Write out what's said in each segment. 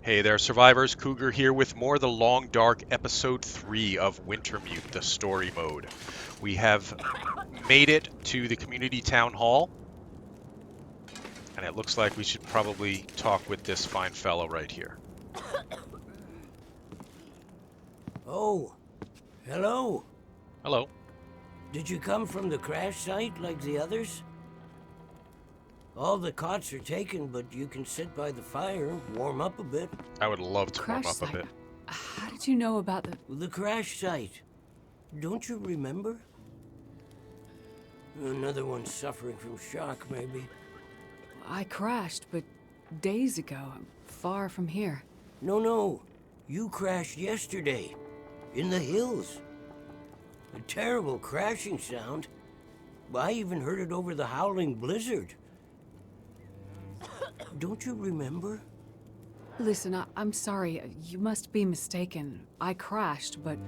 Hey there, survivors. Cougar here with more The Long Dark, Episode 3 of Wintermute, the story mode. We have made it to the community town hall, and it looks like we should probably talk with this fine fellow right here. Oh, hello. Hello. Did you come from the crash site like the others? All the cots are taken, but you can sit by the fire, warm up a bit. I would love to warm Crash up a site? bit. How did you know about the... The crash site. Don't you remember? Another one suffering from shock, maybe. I crashed, but days ago, far from here. No. You crashed yesterday. In the hills. A terrible crashing sound. I even heard it over the howling blizzard. Don't you remember? Listen, I'm sorry. You must be mistaken. I crashed, but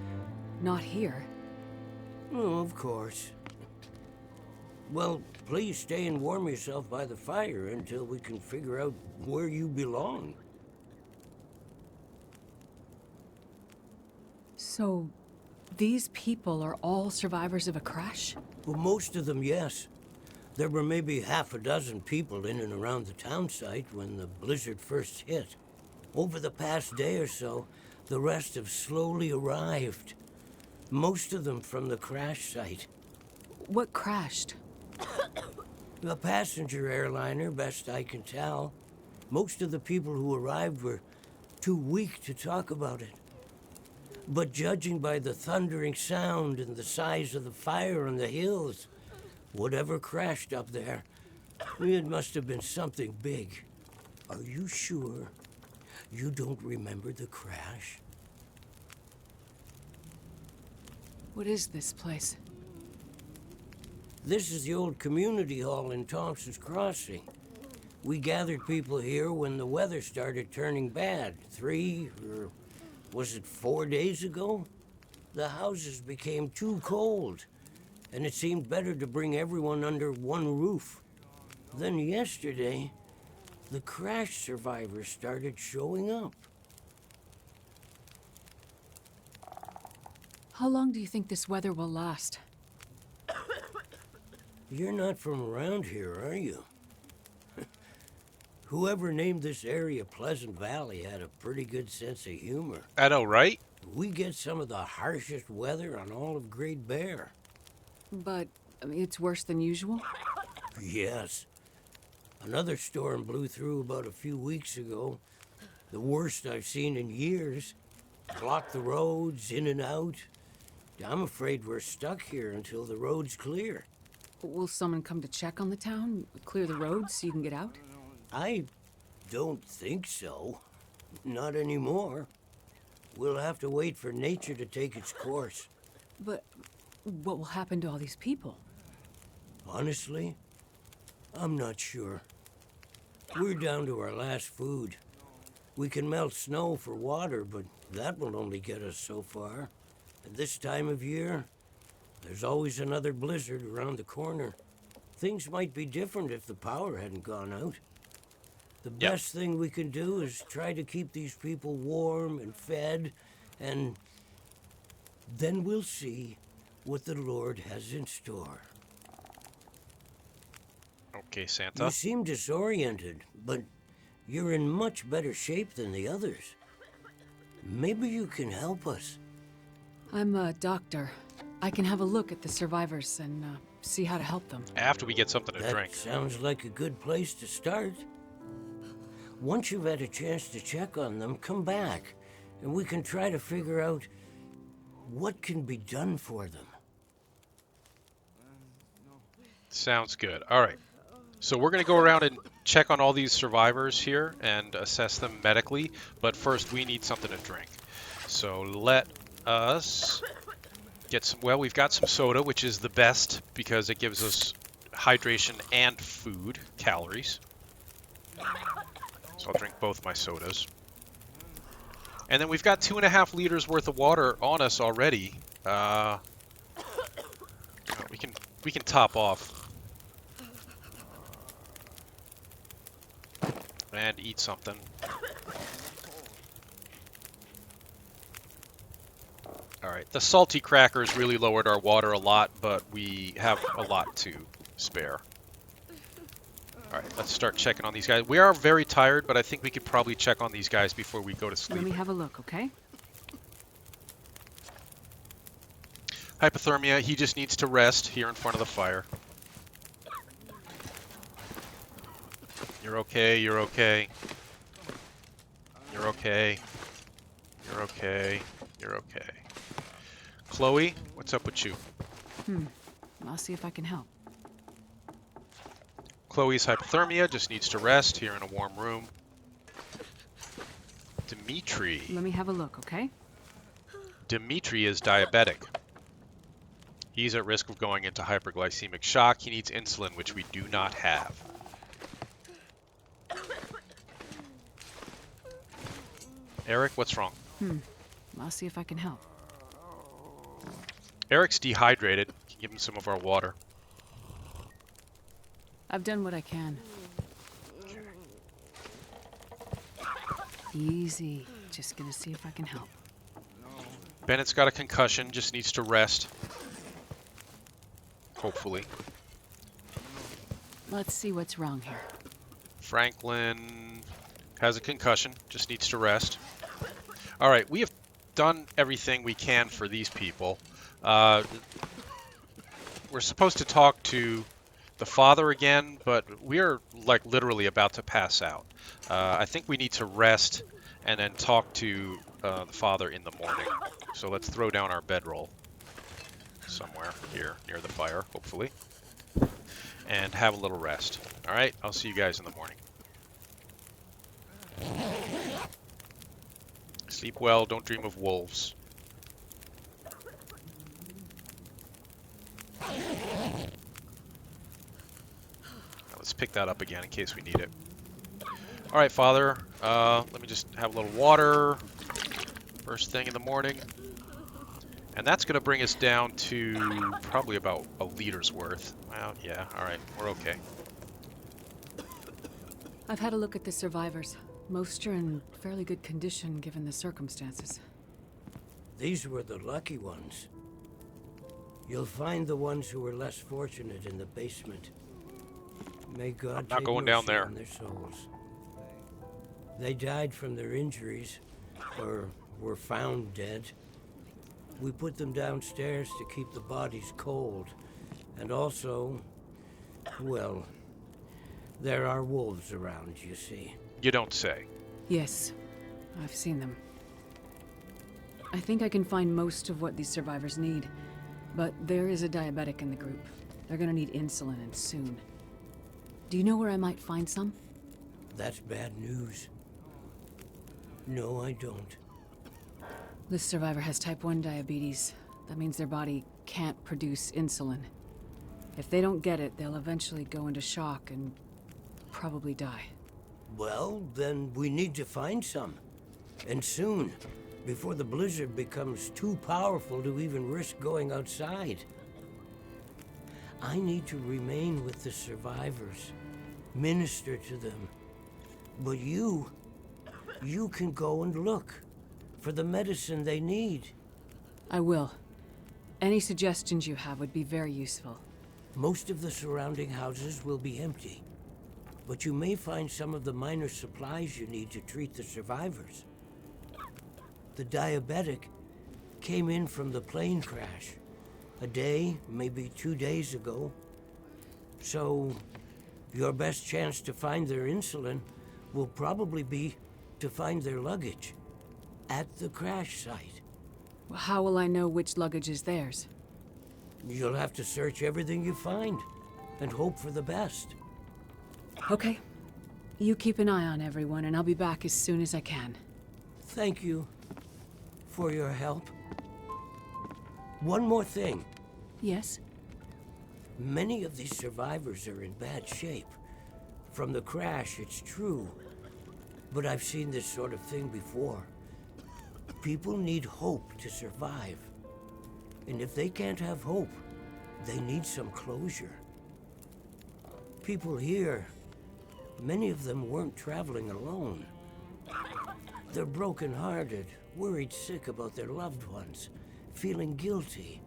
not here. Oh, of course. Well, please stay and warm yourself by the fire until we can figure out where you belong. So, these people are all survivors of a crash? Well, most of them, yes. There were maybe half a dozen people in and around the town site when the blizzard first hit. Over the past day or so, the rest have slowly arrived. Most of them from the crash site. What crashed? A passenger airliner, best I can tell. Most of the people who arrived were too weak to talk about it. But judging by the thundering sound and the size of the fire on the hills, whatever crashed up there, it must have been something big. Are you sure you don't remember the crash? What is this place? This is the old community hall in Thompson's Crossing. We gathered people here when the weather started turning bad. 4 days ago? The houses became too cold, and it seemed better to bring everyone under one roof. Then yesterday, the crash survivors started showing up. How long do you think this weather will last? You're not from around here, are you? Whoever named this area Pleasant Valley had a pretty good sense of humor. I know, right? We get some of the harshest weather on all of Great Bear. But, it's worse than usual? Yes. Another storm blew through about a few weeks ago. The worst I've seen in years. Blocked the roads, in and out. I'm afraid we're stuck here until the road's clear. Will someone come to check on the town? Clear the roads so you can get out? I don't think so. Not anymore. We'll have to wait for nature to take its course. But what will happen to all these people? Honestly, I'm not sure. We're down to our last food. We can melt snow for water, but that will only get us so far. At this time of year, there's always another blizzard around the corner. Things might be different if the power hadn't gone out. The best thing we can do is try to keep these people warm and fed, and then we'll see what the Lord has in store. Okay, Santa. You seem disoriented, but you're in much better shape than the others. Maybe you can help us. I'm a doctor. I can have a look at the survivors and see how to help them. After we get something to That drink. sounds like a good place to start. Once you've had a chance to check on them, come back, and we can try to figure out what can be done for them. Sounds good. All right. So we're going to go around and check on all these survivors here and assess them medically, but first we need something to drink. So let us get some, well, we've got some soda, which is the best because it gives us hydration and food, calories. So I'll drink both my sodas. And then we've got 2.5 liters worth of water on us already. We can top off. And eat something. Alright, the salty crackers really lowered our water a lot, but we have a lot to spare. Alright, let's start checking on these guys. We are very tired, but I think we could probably check on these guys before we go to sleep. Let me have a look, okay? Hypothermia, he just needs to rest here in front of the fire. You're okay, you're okay. You're okay. You're okay. You're okay. Chloe, what's up with you? I'll see if I can help. Chloe's hypothermia, just needs to rest here in a warm room. Dimitri. Let me have a look, okay? Dimitri is diabetic. He's at risk of going into hyperglycemic shock. He needs insulin, which we do not have. Eric, what's wrong? I'll see if I can help. Eric's dehydrated. Give him some of our water. I've done what I can. Easy. Just gonna see if I can help. Bennett's got a concussion, just needs to rest. Hopefully. Let's see what's wrong here. Franklin has a concussion, just needs to rest. Alright, we have done everything we can for these people. We're supposed to talk to the father again, but we're like literally about to pass out. I think we need to rest and then talk to the father in the morning. So let's throw down our bedroll somewhere here near the fire, hopefully, and have a little rest. All right, I'll see you guys in the morning. Sleep well, don't dream of wolves. Now let's pick that up again in case we need it. All right, Father, let me just have a little water first thing in the morning. And that's going to bring us down to probably about a liter's worth. Well, yeah, all right, we're okay. I've had a look at the survivors. Most are in fairly good condition given the circumstances. These were the lucky ones. You'll find the ones who were less fortunate in the basement. May God not take going down mercy there. on their souls. They died from their injuries, or were found dead. We put them downstairs to keep the bodies cold. And also, well, there are wolves around, you see. You don't say. Yes, I've seen them. I think I can find most of what these survivors need, but there is a diabetic in the group. They're gonna need insulin, and soon. Do you know where I might find some? That's bad news. No, I don't. This survivor has type 1 diabetes. That means their body can't produce insulin. If they don't get it, they'll eventually go into shock and probably die. Well, then we need to find some. And soon, before the blizzard becomes too powerful to even risk going outside. I need to remain with the survivors, minister to them. But you can go and look for the medicine they need. I will. Any suggestions you have would be very useful. Most of the surrounding houses will be empty, but you may find some of the minor supplies you need to treat the survivors. The diabetic came in from the plane crash a day, maybe 2 days ago. So your best chance to find their insulin will probably be to find their luggage at the crash site. How will I know which luggage is theirs? You'll have to search everything you find and hope for the best. Okay. You keep an eye on everyone, and I'll be back as soon as I can. Thank you for your help. One more thing. Yes? Many of these survivors are in bad shape. From the crash, it's true. But I've seen this sort of thing before. People need hope to survive. And if they can't have hope, they need some closure. People here, many of them weren't traveling alone. They're broken-hearted, worried sick about their loved ones, feeling guilty.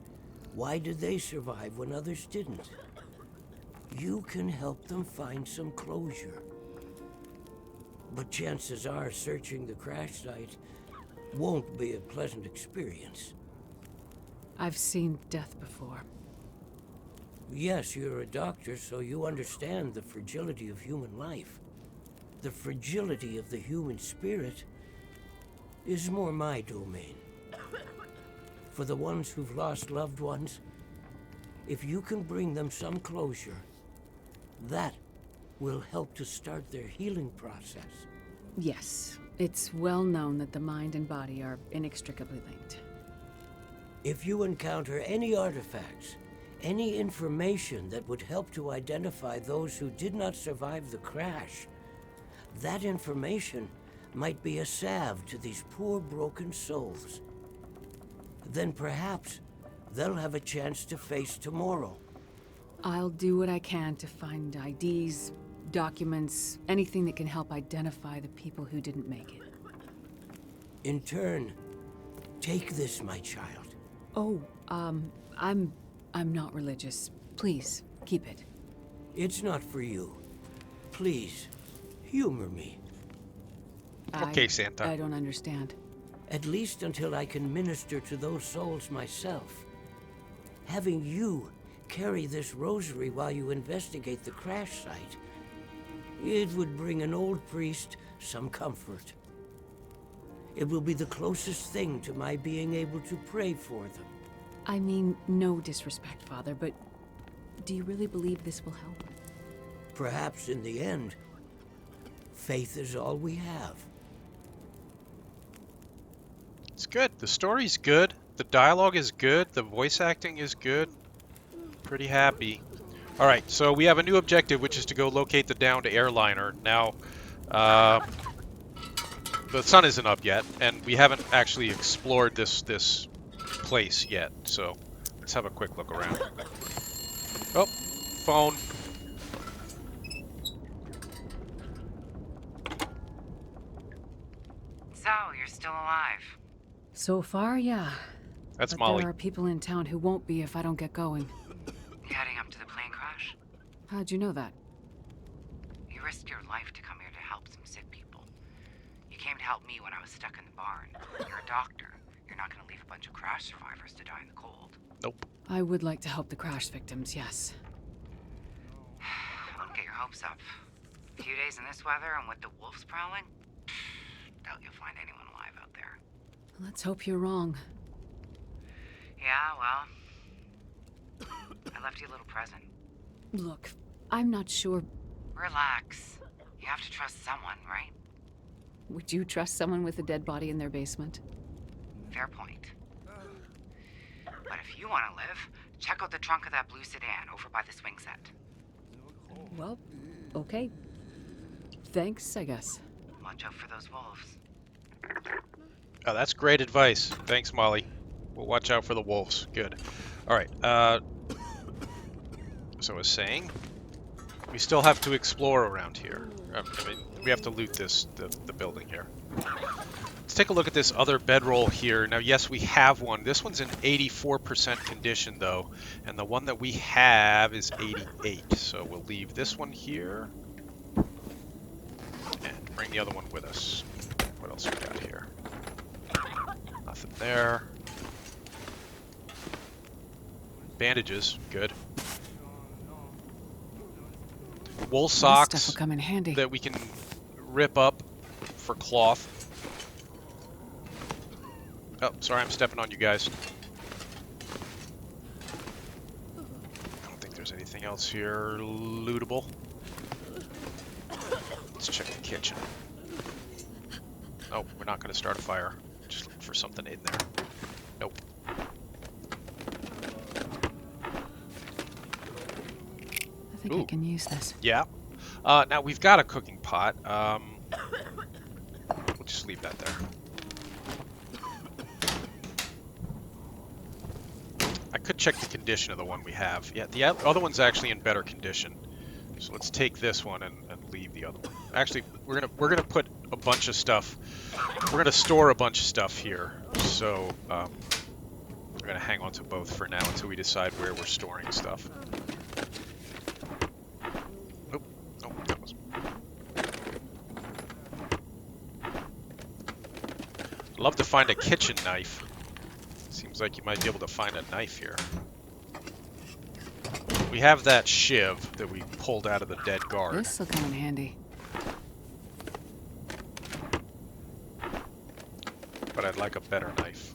Why did they survive when others didn't? You can help them find some closure. But chances are searching the crash site won't be a pleasant experience. I've seen death before. Yes, you're a doctor, so you understand the fragility of human life. The fragility of the human spirit is more my domain. For the ones who've lost loved ones, if you can bring them some closure, that will help to start their healing process. Yes, it's well known that the mind and body are inextricably linked. If you encounter any artifacts, any information that would help to identify those who did not survive the crash, that information might be a salve to these poor broken souls. Then perhaps they'll have a chance to face tomorrow. I'll do what I can to find IDs, documents, anything that can help identify the people who didn't make it. In turn, take this, my child. Oh, I'm not religious. Please, keep it. It's not for you. Please, humor me. Okay, Santa. I don't understand. At least until I can minister to those souls myself. Having you carry this rosary while you investigate the crash site, it would bring an old priest some comfort. It will be the closest thing to my being able to pray for them. I mean, no disrespect, Father, but do you really believe this will help? Perhaps in the end, faith is all we have. It's good. The story's good. The dialogue is good. The voice acting is good. Pretty happy. All right, so we have a new objective, which is to go locate the downed airliner. Now, the sun isn't up yet, and we haven't actually explored this place yet. So let's have a quick look around. Oh, phone. So, you're still alive. So far, yeah. That's But Molly. there are people in town who won't be if I don't get going. You heading up to the plane crash? How'd you know that? You risked your life to come here to help some sick people. You came to help me when I was stuck in the barn. You're a doctor. You're not gonna leave a bunch of crash survivors to die in the cold. Nope. I would like to help the crash victims, yes. Don't get your hopes up. A few days in this weather and with the wolves prowling? Doubt you'll find anyone alive out there. Let's hope you're wrong. Yeah, well... I left you a little present. Look, I'm not sure. Relax. You have to trust someone, right? Would you trust someone with a dead body in their basement? Fair point. But if you want to live, check out the trunk of that blue sedan over by the swing set. Well, okay. Thanks, I guess. Watch out for those wolves. Oh, that's great advice. Thanks, Molly. We'll watch out for the wolves. Good. All right. So I was saying, we still have to explore around here. I mean, we have to loot the building here. Let's take a look at this other bedroll here. Now, yes, we have one. This one's in 84% condition, though, and the one that we have is 88. So we'll leave this one here and bring the other one with us. What else we got here? Nothing there. Bandages, good. Wool This socks stuff will come in handy. that we can rip up for cloth. Oh, sorry, I'm stepping on you guys. I don't think there's anything else here lootable. Let's check the kitchen. Oh, we're not going to start a fire. Just look for something in there. Nope. I think I can use this. Yeah. Now we've got a cooking pot. We'll just leave that there. I could check the condition of the one we have. Yeah, the other one's actually in better condition. So let's take this one and leave the other one. Actually, we're gonna put a bunch of stuff. We're gonna store a bunch of stuff here. So We're gonna hang on to both for now until we decide where we're storing stuff. Nope. Nope, that was... Love to find a kitchen knife. Seems like you might be able to find a knife here. We have that shiv that we pulled out of the dead guard. This'll come in handy. But I'd like a better knife.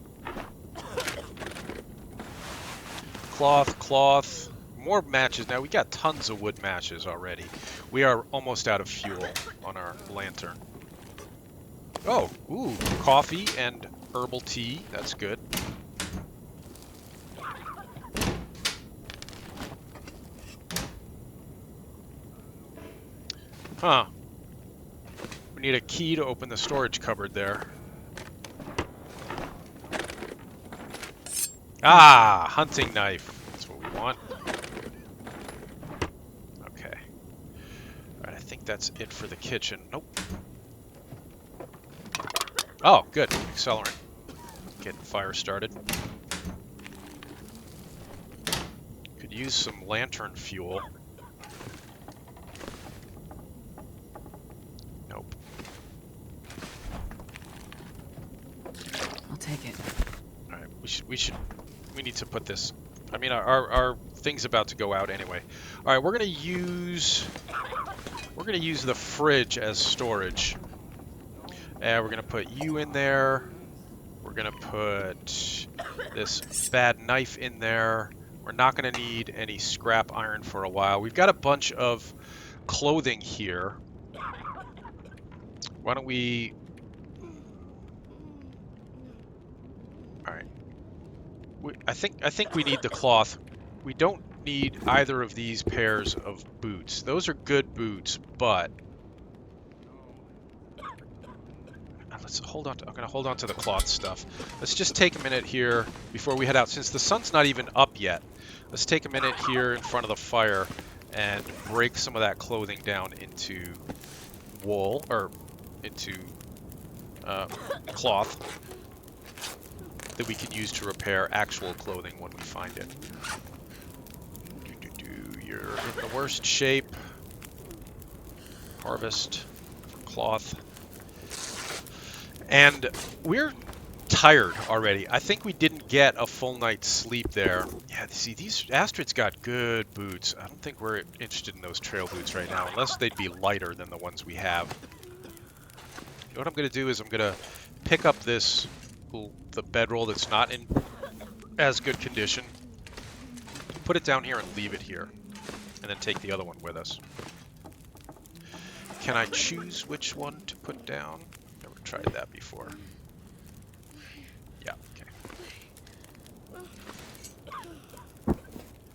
Cloth, cloth. More matches now. We got tons of wood matches already. We are almost out of fuel on our lantern. Oh, ooh, coffee and herbal tea. That's good. Huh. We need a key to open the storage cupboard there. Ah, hunting knife. That's what we want. Okay. Alright, I think that's it for the kitchen. Nope. Oh, good. Accelerant. Getting fire started. Could use some lantern fuel. Nope. I'll take it. Alright, we need to put this... I mean, our thing's about to go out anyway. Alright, we're gonna use the fridge as storage. And we're gonna put you in there. We're gonna put this bad knife in there. We're not gonna need any scrap iron for a while. We've got a bunch of clothing here. Why don't we... Alright. I think we need the cloth. We don't need either of these pairs of boots. Those are good boots, but... Let's hold on to, I'm going to hold on to the cloth stuff. Let's just take a minute here before we head out. Since the sun's not even up yet, let's take a minute here in front of the fire and break some of that clothing down into wool, or into cloth that we can use to repair actual clothing when we find it. You're in the worst shape. Harvest for cloth. And we're tired already. I think we didn't get a full night's sleep there. Yeah, see, these Astrid's got good boots. I don't think we're interested in those trail boots right now, unless they'd be lighter than the ones we have. You know what I'm going to do is I'm going to pick up this, the bedroll that's not in as good condition, put it down here and leave it here, and then take the other one with us. Can I choose which one to put down? Never tried that before. Yeah, okay.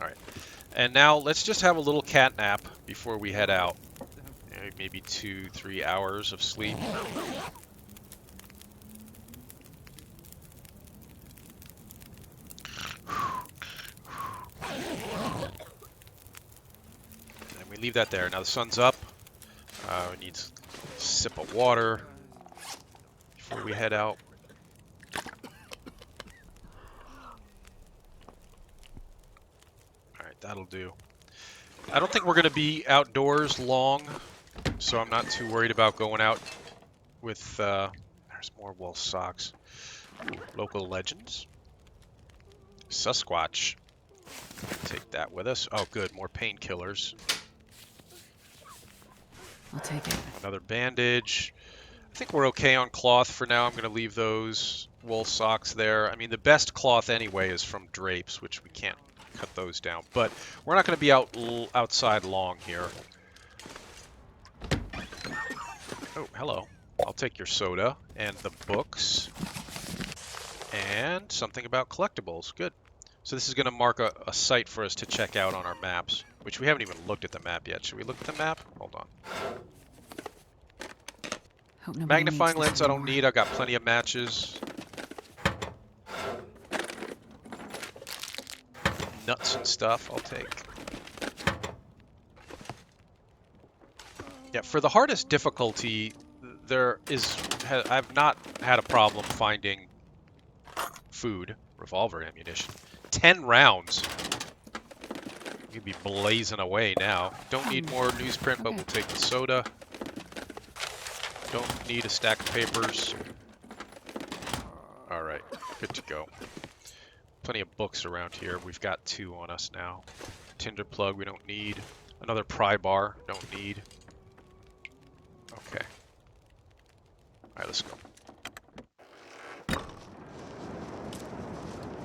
Alright. And now let's just have a little cat nap before we head out. Maybe 2-3 hours of sleep. And we leave that there. Now the sun's up. We need a sip of water before we head out. Alright, that'll do. I don't think we're going to be outdoors long, so I'm not too worried about going out with... there's more wool socks. Ooh, local legends. Sasquatch. Take that with us. Oh, good. More painkillers. I'll take it. Another bandage. I think we're okay on cloth for now. I'm going to leave those wool socks there. I mean, the best cloth anyway is from drapes, which we can't cut those down. But we're not going to be outside long here. Oh, hello. I'll take your soda and the books. And something about collectibles. Good. So this is going to mark a site for us to check out on our maps, which we haven't even looked at the map yet. Should we look at the map? Hold on. Magnifying lens I don't need. I got plenty of matches. Nuts and stuff I'll take. Yeah, for the hardest difficulty, I've not had a problem finding food, revolver ammunition. 10 rounds. You'd be blazing away now. Don't need more newsprint, but Okay. we'll take the soda. Don't need a stack of papers. All right, good to go. Plenty of books around here. We've got 2 on us now. Tinder plug, we don't need. Another pry bar, don't need. Okay. All right, let's go.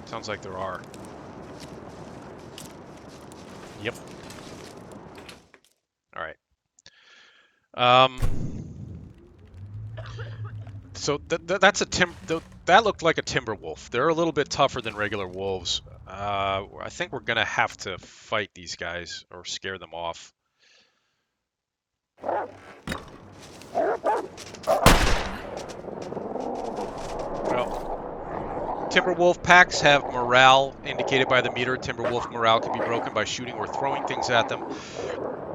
Sounds like there are. Yep. All right. So that's a that looked like a timber wolf. They're a little bit tougher than regular wolves. I think we're gonna have to fight these guys or scare them off. Well, timber wolf packs have morale indicated by the meter. Timber wolf morale can be broken by shooting or throwing things at them.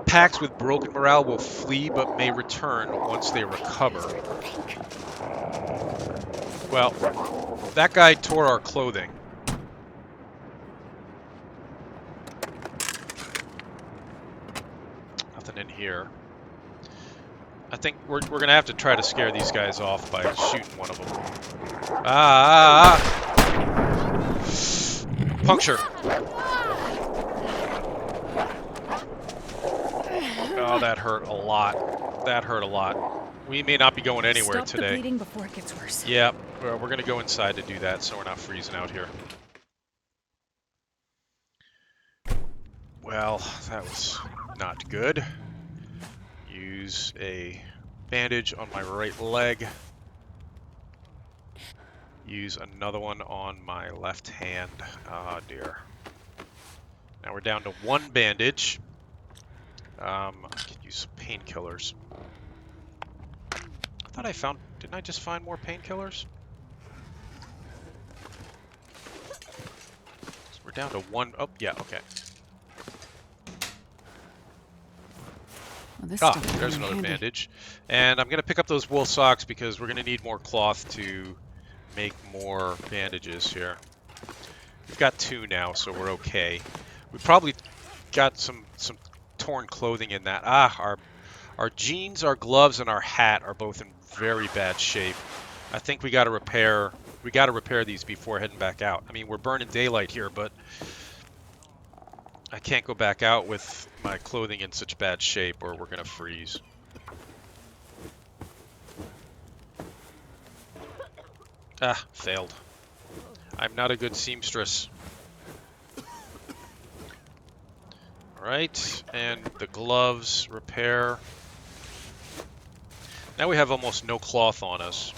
Packs with broken morale will flee but may return once they recover. Well, that guy tore our clothing. Nothing in here. I think we're gonna have to try to scare these guys off by shooting one of them. Puncture. Oh, that hurt a lot. That hurt a lot. We may not be going anywhere Stop today. the bleeding before it gets worse. Yeah, we're gonna go inside to do that, so we're not freezing out here. Well, that was not good. Use a bandage on my right leg. Use another one on my left hand. Oh dear. Now we're down to 1 bandage. I could use some painkillers. I thought I found... Didn't I just find more painkillers? So we're down to 1... Oh, yeah, okay. Well, this Ah, stuff will there's come in another handy. bandage. And I'm going to pick up those wool socks because we're going to need more cloth to make more bandages here. We've got 2 now, so we're okay. We probably got some torn clothing in that. Our jeans, our gloves, and our hat are both in very bad shape. I think we got to repair these before heading back out. I mean, we're burning daylight here, but I can't go back out with my clothing in such bad shape or we're gonna freeze. Ah, failed. I'm not a good seamstress. Alright, and the gloves, repair. Now we have almost no cloth on us.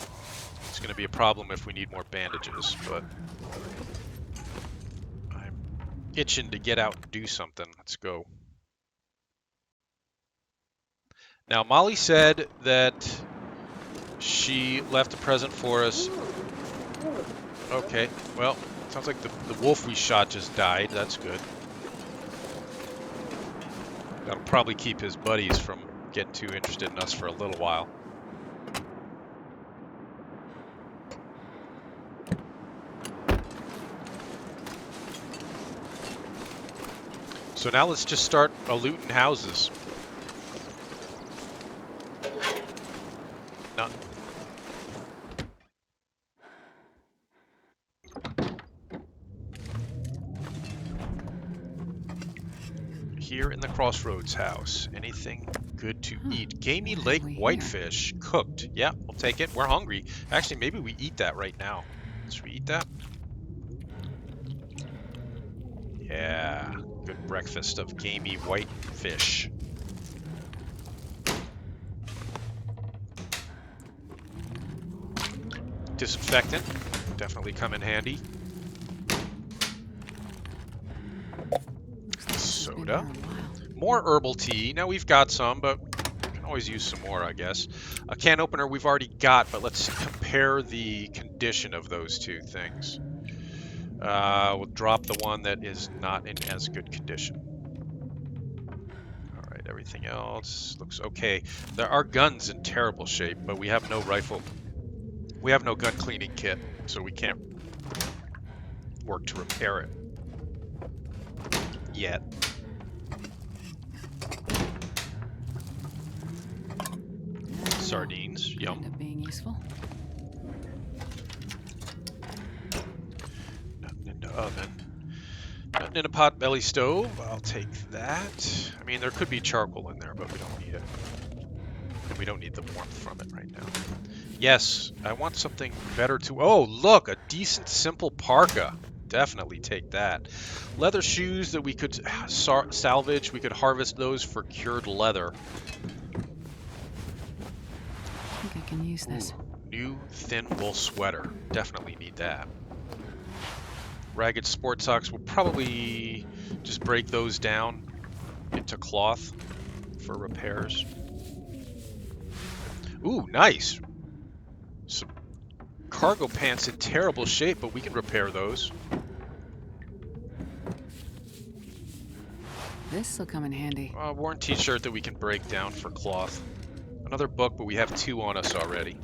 It's gonna be a problem if we need more bandages, but I'm itching to get out and do something. Let's go. Now, Molly said that she left a present for us. Okay, well, sounds like the wolf we shot just died. That's good. That'll probably keep his buddies from getting too interested in us for a little while. So now let's just start looting houses. None. Here in the Crossroads house, anything good to eat? Gamey What lake have we here? whitefish, cooked. Yeah, we'll take it. We're hungry. Actually, maybe we eat that right now. Should we eat that? Yeah, good breakfast of gamey whitefish. Disinfectant, definitely come in handy. Looks like this has been Soda. here a while. More herbal tea. Now we've got some, but we can always use some more, I guess. A can opener we've already got, but let's compare the condition of those 2 things. We'll drop the one that is not in as good condition. All right, everything else looks okay. There are guns in terrible shape, but we have no rifle. We have no gun cleaning kit, so we can't work to repair it. Yet. Sardines, yum. End up being useful. Nothing in the oven. Nothing in a pot-belly stove. I'll take that. I mean, there could be charcoal in there, but we don't need it. And we don't need the warmth from it right now. Yes, I want something better to... Oh, look! A decent, simple parka. Definitely take that. Leather shoes that we could salvage. We could harvest those for cured leather. I think I can use this. Ooh, new thin wool sweater. Definitely need that. Ragged sport socks. We'll probably just break those down into cloth for repairs. Ooh, nice. Some cargo pants in terrible shape, but we can repair those. This'll come in handy. Worn t-shirt that we can break down for cloth. Another book, but we have 2 on us already.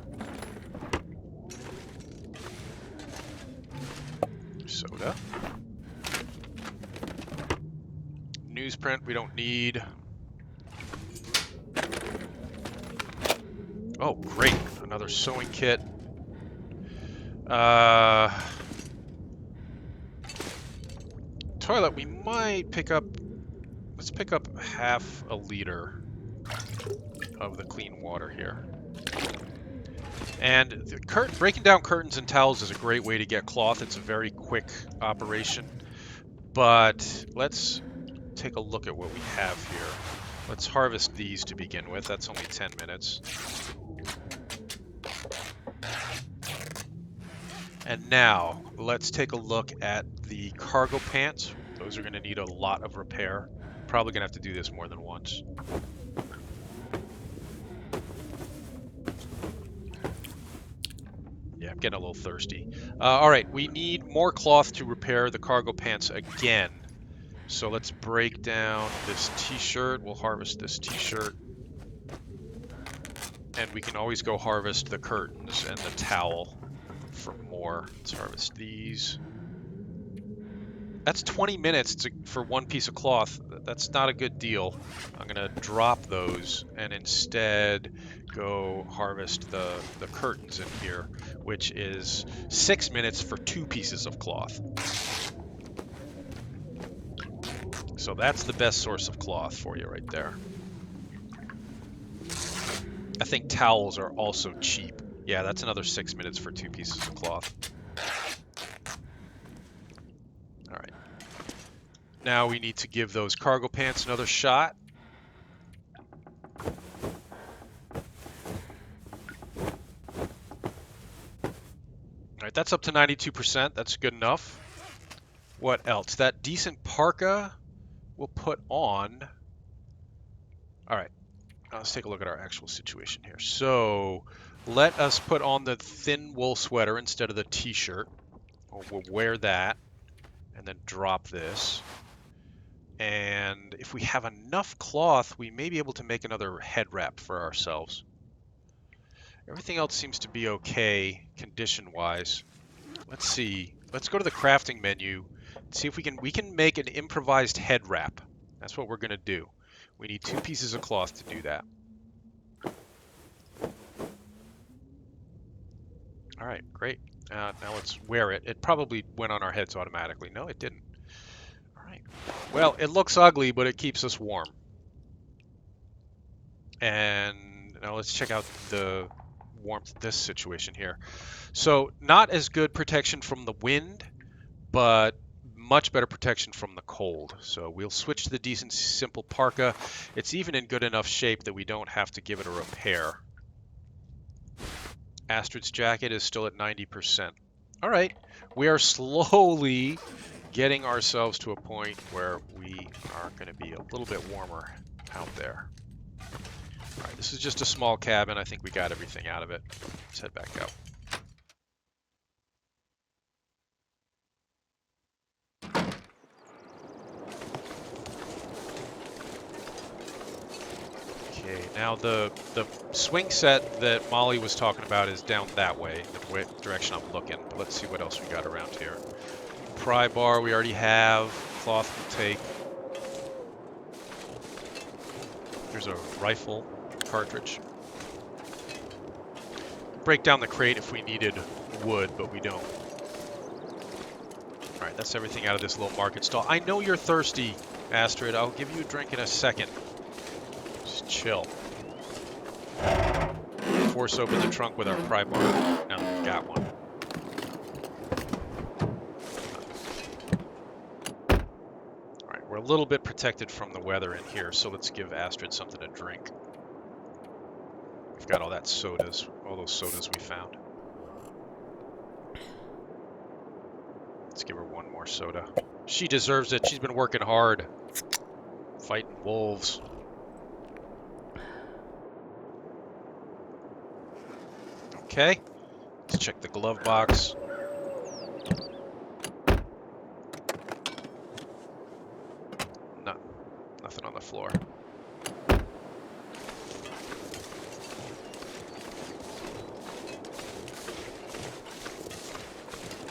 Soda. Newsprint we don't need. Oh, great. Another sewing kit. Toilet, we might pick up... Let's pick up half a liter of the clean water here. And the breaking down curtains and towels is a great way to get cloth. It's a very quick operation. But let's take a look at what we have here. Let's harvest these to begin with. That's only 10 minutes. And now, let's take a look at the cargo pants. Those are going to need a lot of repair. Probably going to have to do this more than once. Yeah, I'm getting a little thirsty. All right, we need more cloth to repair the cargo pants again. So let's break down this t-shirt. We'll harvest this t-shirt. And we can always go harvest the curtains and the towel for more. Let's harvest these. That's 20 minutes for one piece of cloth. That's not a good deal. I'm going to drop those and instead go harvest the curtains in here, which is 6 minutes for 2 pieces of cloth. So that's the best source of cloth for you right there. I think towels are also cheap. Yeah, that's another 6 minutes for 2 pieces of cloth. All right. Now we need to give those cargo pants another shot. All right, that's up to 92%. That's good enough. What else? That decent parka we'll put on. All right. Now let's take a look at our actual situation here. So let us put on the thin wool sweater instead of the t-shirt. We'll wear that and then drop this. And if we have enough cloth, we may be able to make another head wrap for ourselves. Everything else seems to be okay condition-wise. Let's see. Let's go to the crafting menu and see if we can make an improvised head wrap. That's what we're going to do. We need 2 pieces of cloth to do that. All right, great. Now let's wear it. It probably went on our heads automatically. No, it didn't. All right. Well, it looks ugly, but it keeps us warm. And now let's check out the warmth of this situation here. So not as good protection from the wind, but much better protection from the cold. So we'll switch to the decent simple parka. It's even in good enough shape that we don't have to give it a repair. Astrid's jacket is still at 90%. All right, we are slowly getting ourselves to a point where we are going to be a little bit warmer out there. All right, this is just a small cabin. I think we got everything out of it. Let's head back out. Okay, now the swing set that Molly was talking about is down that way, the direction I'm looking. But let's see what else we got around here. Pry bar we already have. Cloth we'll take. There's a rifle cartridge. Break down the crate if we needed wood, but we don't. Alright, that's everything out of this little market stall. I know you're thirsty, Astrid. I'll give you a drink in a second. Just chill. Force open the trunk with our pry bar. Now that we've got one. Alright, we're a little bit protected from the weather in here, so let's give Astrid something to drink. We've got all those sodas we found. Let's give her one more soda. She deserves it. She's been working hard. Fighting wolves. Okay. Let's check the glove box. No, nothing on the floor.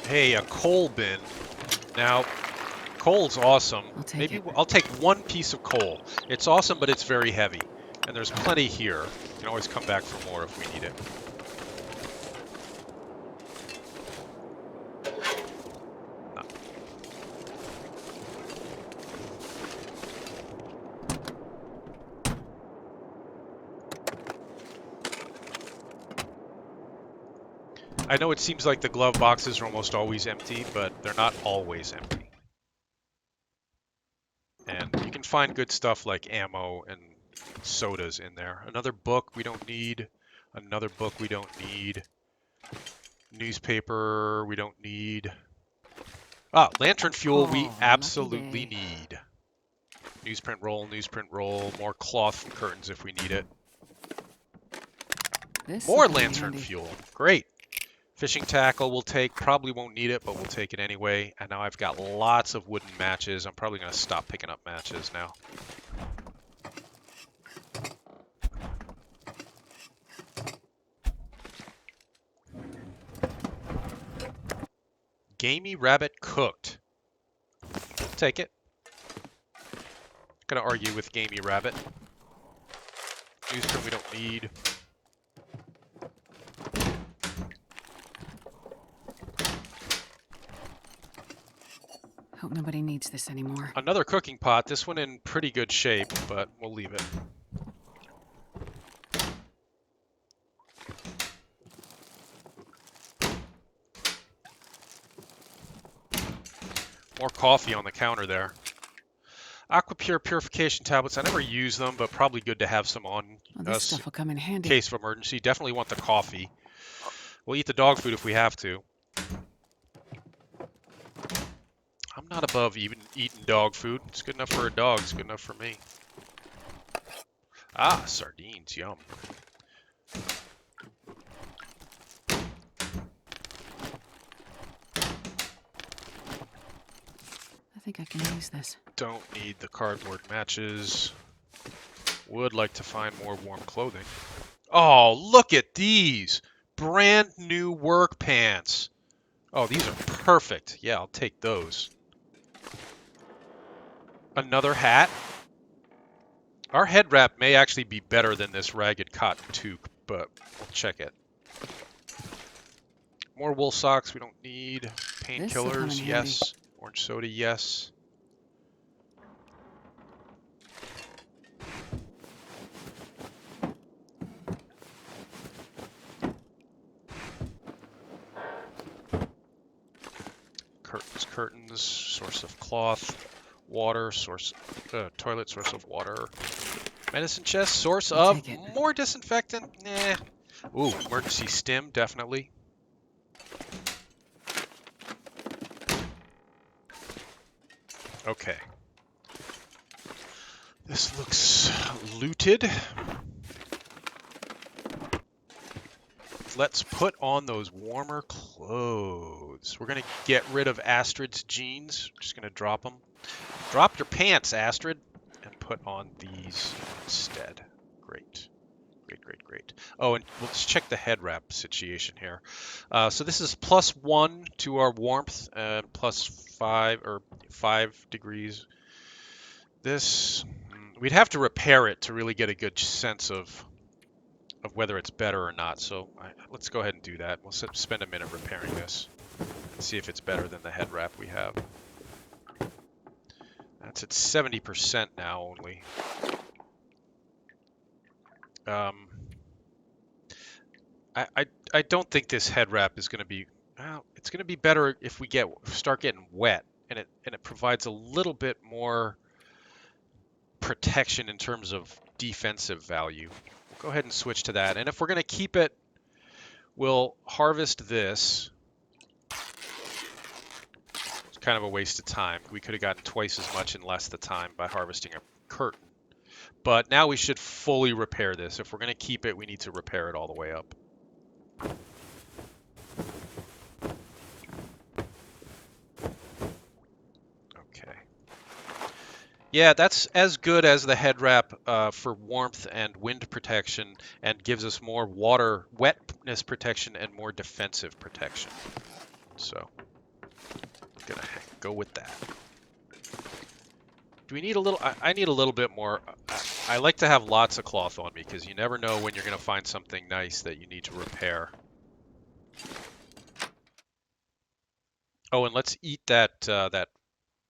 Hey, a coal bin. Now, coal's awesome. I'll take one piece of coal. It's awesome, but it's very heavy. And there's plenty here. You can always come back for more if we need it. No. I know it seems like the glove boxes are almost always empty, but they're not always empty. And you can find good stuff like ammo and sodas in there. Another book we don't need. Another book we don't need. Newspaper we don't need. Ah, lantern fuel we absolutely need. Newsprint roll, more cloth from curtains if we need it. More lantern fuel. Great. Fishing tackle we'll take. Probably won't need it, but we'll take it anyway. And now I've got lots of wooden matches. I'm probably going to stop picking up matches now. Gamey rabbit cooked. Take it. Not going to argue with gamey rabbit. Newsprint we don't need. Hope nobody needs this anymore. Another cooking pot. This one in pretty good shape, but we'll leave it. More coffee on the counter there. Aquapure purification tablets. I never use them, but probably good to have some on This stuff will come in handy. Case of emergency. Definitely want the coffee. We'll eat the dog food if we have to. I'm not above even eating dog food. It's good enough for a dog. It's good enough for me. Ah, sardines. Yum. I think I can use this. Don't need the cardboard matches. Would like to find more warm clothing. Oh, look at these! Brand new work pants. Oh, these are perfect. Yeah, I'll take those. Another hat. Our head wrap may actually be better than this ragged cotton toque, but we'll check it. More wool socks we don't need. Painkillers, yes. Orange soda, yes. Curtains, source of cloth, water, toilet, source of water, medicine chest, source of more disinfectant, nah. Ooh, emergency stim, definitely. Okay. This looks looted. Let's put on those warmer clothes. We're going to get rid of Astrid's jeans. Just going to drop them. Drop your pants, Astrid. And put on these instead. Great. Great, great, great. Oh, and let's check the head wrap situation here. So this is +1 to our warmth and +5 or 5 degrees. This, we'd have to repair it to really get a good sense of whether it's better or not. So let's go ahead and do that. We'll spend a minute repairing this and see if it's better than the head wrap we have. That's at 70% now only. I don't think this head wrap is going to be. Well, it's going to be better if we start getting wet, and it provides a little bit more protection in terms of defensive value. We'll go ahead and switch to that. And if we're going to keep it, we'll harvest this. It's kind of a waste of time. We could have gotten twice as much in less the time by harvesting a curtain. But now we should fully repair this. If we're going to keep it, we need to repair it all the way up. Okay. Yeah, that's as good as the head wrap for warmth and wind protection, and gives us more water wetness protection and more defensive protection. So, gonna go with that. Do we need a little? I need a little bit more. I like to have lots of cloth on me because you never know when you're gonna find something nice that you need to repair. Oh, and let's eat that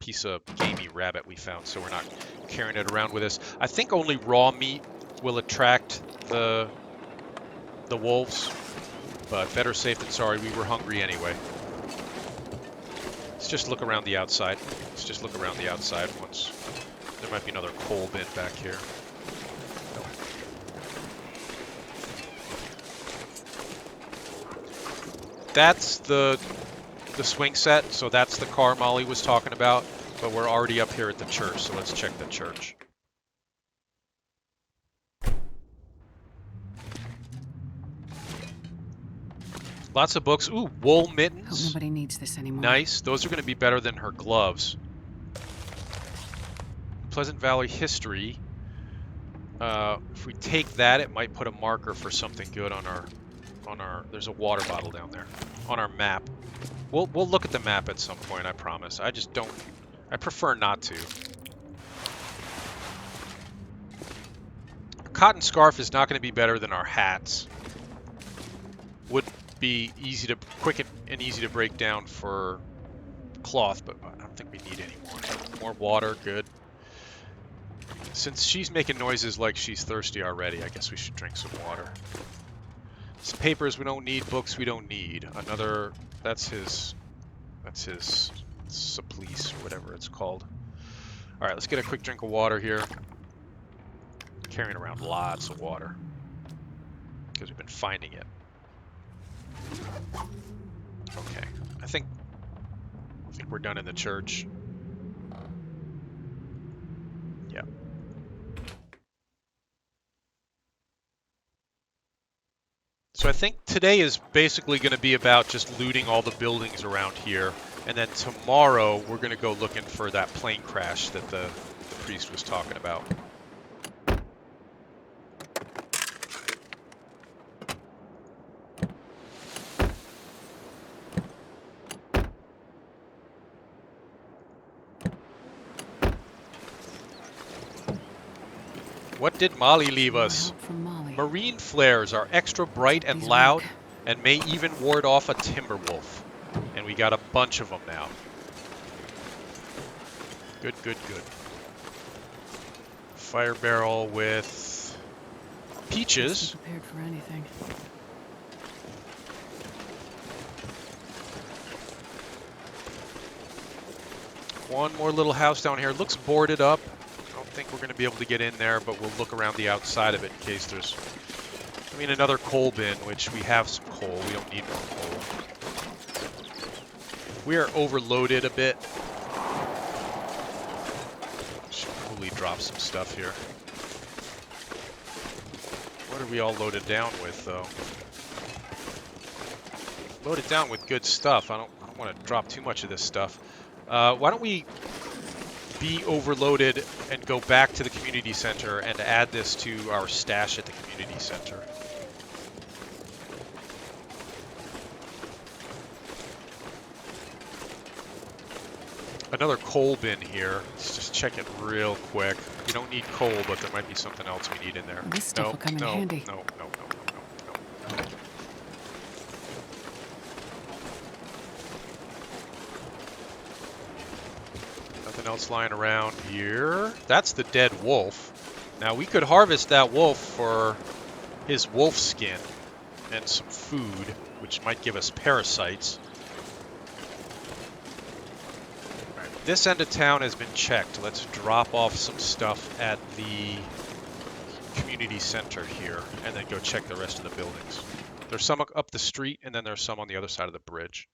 piece of gamey rabbit we found, so we're not carrying it around with us. I think only raw meat will attract the wolves, but better safe than sorry. We were hungry anyway. Let's just look around the outside. Let's just look around the outside once. There might be another coal bin back here. That's the swing set, so that's the car Molly was talking about, but we're already up here at the church, so let's check the church. Lots of books. Ooh, wool mittens. Hope nobody needs this anymore. Nice. Those are going to be better than her gloves. Pleasant Valley history. If we take that, it might put a marker for something good on our there's a water bottle down there on our map. We'll look at the map at some point, I promise. I just don't. I prefer not to. A cotton scarf is not going to be better than our hats. Would be quick and easy to break down for cloth, but I don't think we need any more. More water, good. Since she's making noises like she's thirsty already, I guess we should drink some water. Some papers we don't need, books we don't need. Another, that's his supplice or whatever it's called. All right, let's get a quick drink of water here. Carrying around lots of water because we've been finding it. Okay, I think we're done in the church. Yeah. So I think today is basically going to be about just looting all the buildings around here, and then tomorrow we're going to go looking for that plane crash that the priest was talking about. What did Molly leave us? Marine flares are extra bright and loud, and may even ward off a timber wolf. And we got a bunch of them now. Good, good, good. Fire barrel with peaches. Prepared for anything. One more little house down here. Looks boarded up. I don't think we're going to be able to get in there, but we'll look around the outside of it in case there's... I mean, another coal bin, which we have some coal. We don't need more coal. We are overloaded a bit. Should probably drop some stuff here. What are we all loaded down with, though? Loaded down with good stuff. I don't want to drop too much of this stuff. Why don't we be overloaded and go back to the community center and add this to our stash at the community center. Another coal bin here. Let's just check it real quick. We don't need coal, but there might be something else we need in there. This stuff will come in handy. No. Nothing else lying around here. That's the dead wolf. Now we could harvest that wolf for his wolf skin and some food, which might give us parasites. This end of town has been checked. Let's drop off some stuff at the community center here and then go check the rest of the buildings. There's some up the street and then there's some on the other side of the bridge.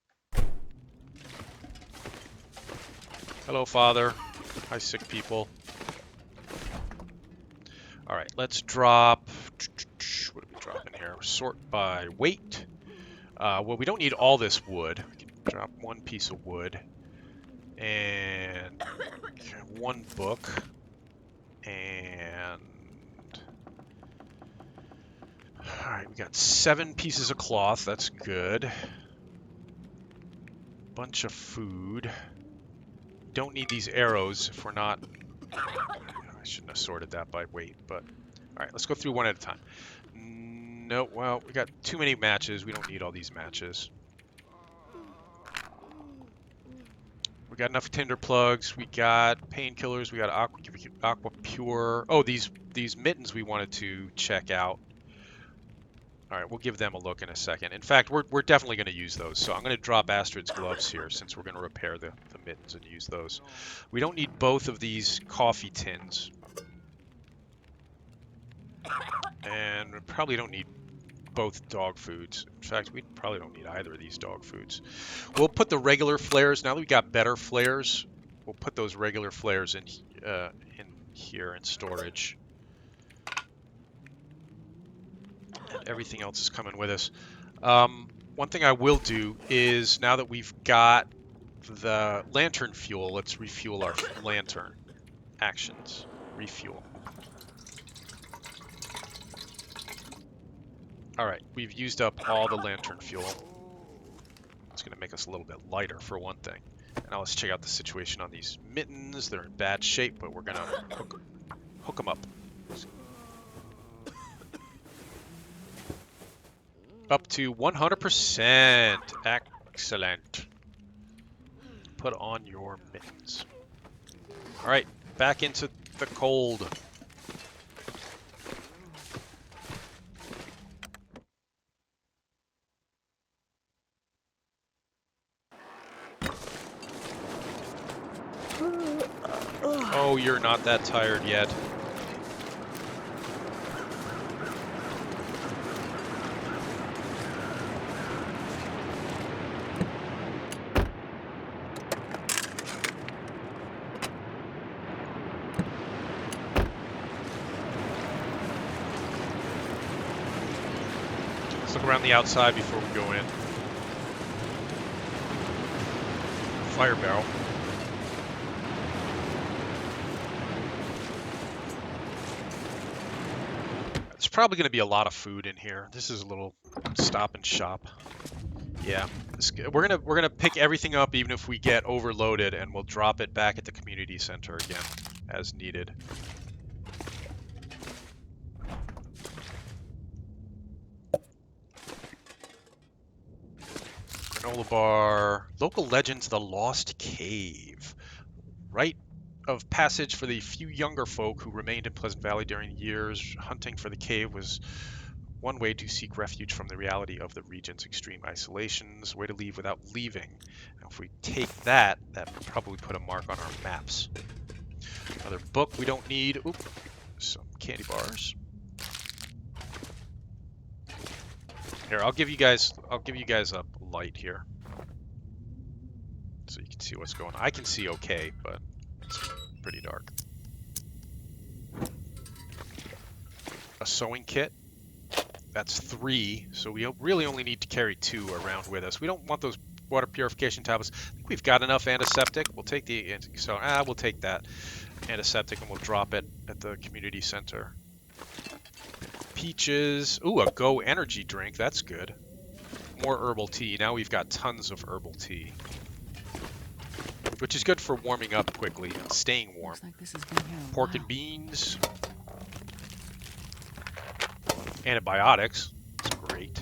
Hello, Father. Hi, sick people. All right, let's drop... What do we drop in here? Sort by weight. Well, we don't need all this wood. We can drop one piece of wood. And one book, and all right, we got 7 pieces of cloth. That's good. Bunch of food. Don't need these arrows if we're not. I shouldn't have sorted that by weight, but all right, let's go through one at a time. No, well, we got too many matches. We don't need all these matches. We got enough tinder plugs. We got painkillers. We got aqua pure. Oh, these mittens we wanted to check out. All right, we'll give them a look in a second. In fact, we're definitely going to use those. So I'm going to drop Astrid's gloves here since we're going to repair the mittens and use those. We don't need both of these coffee tins. And we probably don't need both dog foods. In fact, we probably don't need either of these dog foods. We'll put the regular flares. Now that we got better flares, we'll put those regular flares in here in storage. And everything else is coming with us. One thing I will do is now that we've got the lantern fuel, let's refuel our lantern. Actions. Refuel. Alright, we've used up all the lantern fuel. It's going to make us a little bit lighter for one thing. Now let's check out the situation on these mittens. They're in bad shape, but we're going to hook them up. Up to 100%. Excellent. Put on your mittens. Alright, back into the cold. Oh, you're not that tired yet. Let's look around the outside before we go in. Fire barrel. There's probably going to be a lot of food in here. This is a little stop and shop. Yeah, we're gonna pick everything up even if we get overloaded, and we'll drop it back at the community center again as needed. Granola bar. Local legends: the Lost Cave. Rite of passage for the few younger folk who remained in Pleasant Valley during the years. Hunting for the cave was one way to seek refuge from the reality of the region's extreme isolations. Way to leave without leaving. Now, if we take that, that would probably put a mark on our maps. Another book we don't need. Oop, some candy bars. Here, I'll give you guys a light here, so you can see what's going on. I can see okay, but it's pretty dark. A sewing kit. That's 3, so we really only need to carry 2 around with us. We don't want those water purification tablets. I think we've got enough antiseptic. We'll take the we'll take that antiseptic and we'll drop it at the community center. Peaches. Ooh, a Go energy drink. That's good. More herbal tea. Now we've got tons of herbal tea, which is good for warming up quickly and staying warm. Looks like this has been here a Pork while. and beans. Antibiotics. That's great.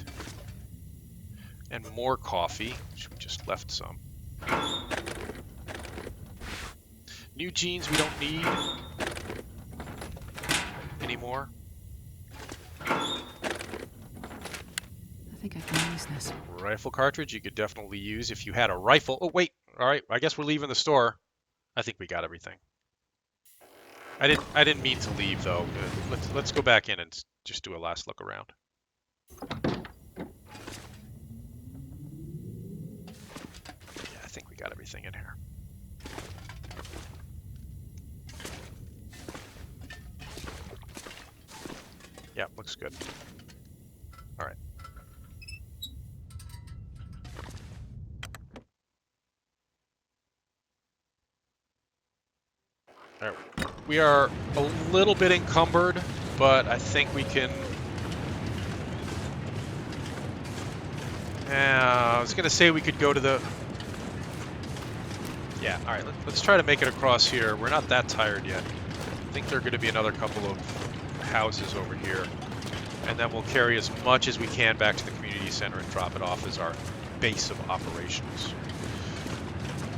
And more coffee, which we just left some. New jeans we don't need anymore. I think I can use this. Rifle cartridge you could definitely use if you had a rifle. Oh wait, all right. I guess we're leaving the store. I think we got everything. I didn't mean to leave though. Let's go back in and just do a last look around. Yeah, I think we got everything in here. Yeah, looks good. All right. All right. We are a little bit encumbered, but I think we can... I was going to say we could go to the... Yeah, all right, let's try to make it across here. We're not that tired yet. I think there are going to be another couple of houses over here. And then we'll carry as much as we can back to the community center and drop it off as our base of operations.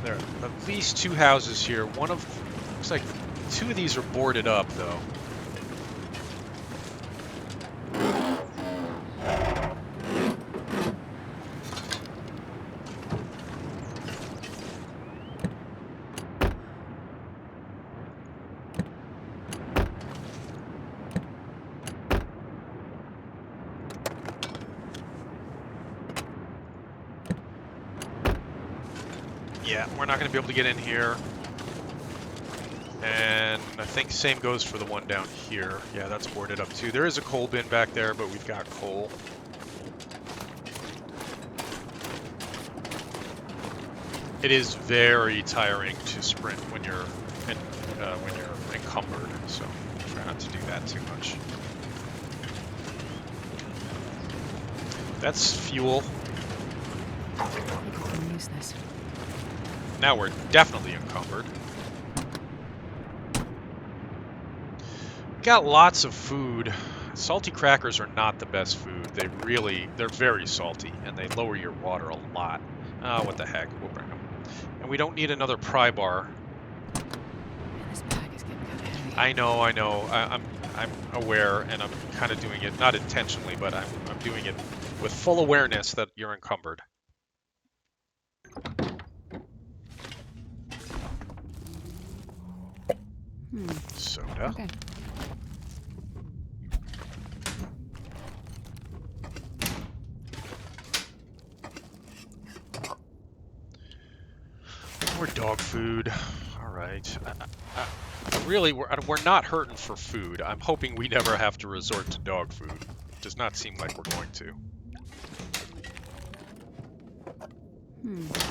There are at least 2 houses here. One of... Looks like 2 of these are boarded up, though. Yeah, we're not going to be able to get in here. And I think same goes for the one down here. Yeah, that's boarded up too. There is a coal bin back there, but we've got coal. It is very tiring to sprint when you're encumbered, so try not to do that too much. That's fuel. I think I can use this. Now we're definitely encumbered. Got lots of food. Salty crackers are not the best food. They're very salty, and they lower your water a lot. What the heck, we'll bring them. And we don't need another pry bar. Man, this bag is getting kind of heavy. I know. I'm aware, and I'm kind of doing it, not intentionally, but I'm doing it with full awareness that you're encumbered. Soda. Okay. More dog food. All right. Really, we're not hurting for food. I'm hoping we never have to resort to dog food. Does not seem like we're going to.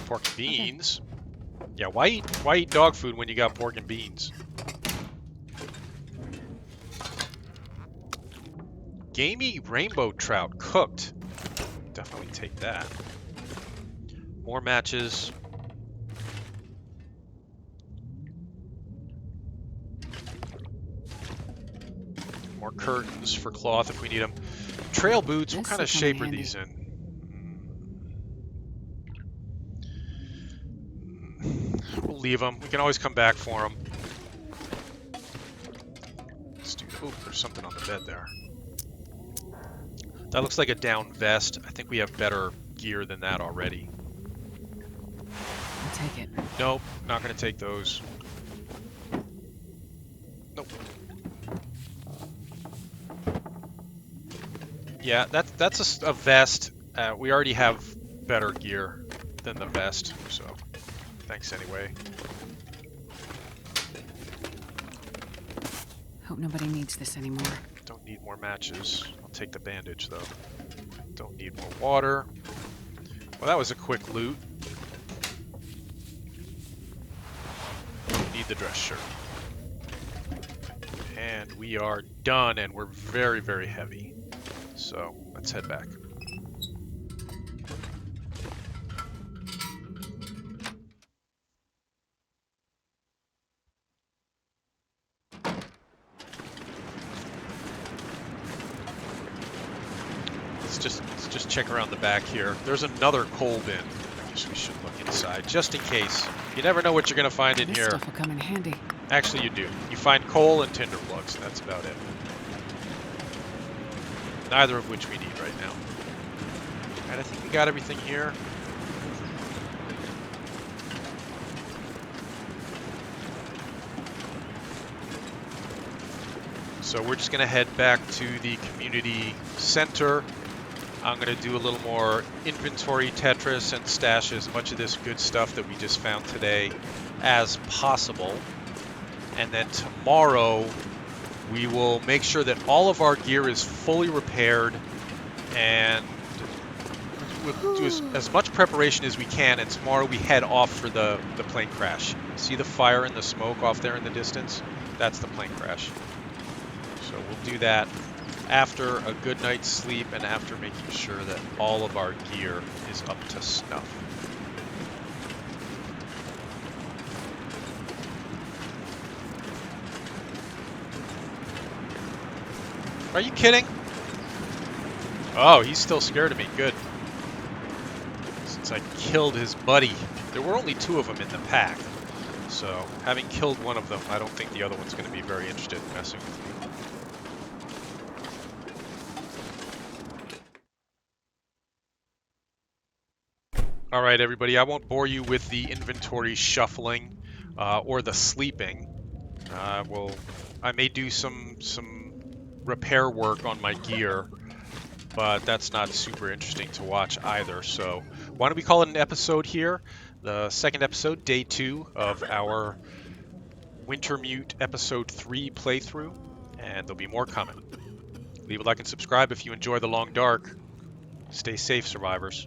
Pork and beans. Okay. Yeah, why eat dog food when you got pork and beans? Gamey rainbow trout cooked. Definitely take that. More matches. More curtains for cloth if we need them. Trail boots, what kind of shape are these in? We'll leave them. We can always come back for them. Let's do... Oh, there's something on the bed there. That looks like a down vest. I think we have better gear than that already. I'll take it. Nope, not going to take those. Nope. Yeah, that's a vest. We already have better gear than the vest, so thanks anyway. Hope nobody needs this anymore. Don't need more matches. I'll take the bandage though. Don't need more water. Well, that was a quick loot. the dress shirt. And we are done, and we're very, very heavy. So let's head back. Let's just check around the back here. There's another coal bin. I guess we should look inside, just in case. You never know what you're gonna find in This here. stuff will come in handy. Actually, you do. You find coal and tinder plugs, and that's about it. Neither of which we need right now. And I think we got everything here. So we're just gonna head back to the community center. I'm gonna do a little more inventory Tetris and stash as much of this good stuff that we just found today as possible. And then tomorrow we will make sure that all of our gear is fully repaired, and we'll do as much preparation as we can, and tomorrow we head off for the plane crash. See the fire and the smoke off there in the distance? That's the plane crash. So we'll do that after a good night's sleep and after making sure that all of our gear is up to snuff. Are you kidding? Oh, he's still scared of me. Good. Since I killed his buddy. There were only 2 of them in the pack. So, having killed one of them, I don't think the other one's going to be very interested in messing with me. Alright everybody, I won't bore you with the inventory shuffling or the sleeping. I may do some repair work on my gear, but that's not super interesting to watch either. So why don't we call it an episode here? The second episode, day 2 of our Wintermute episode 3 playthrough, and there'll be more coming. Leave a like and subscribe if you enjoy the long dark. Stay safe, survivors.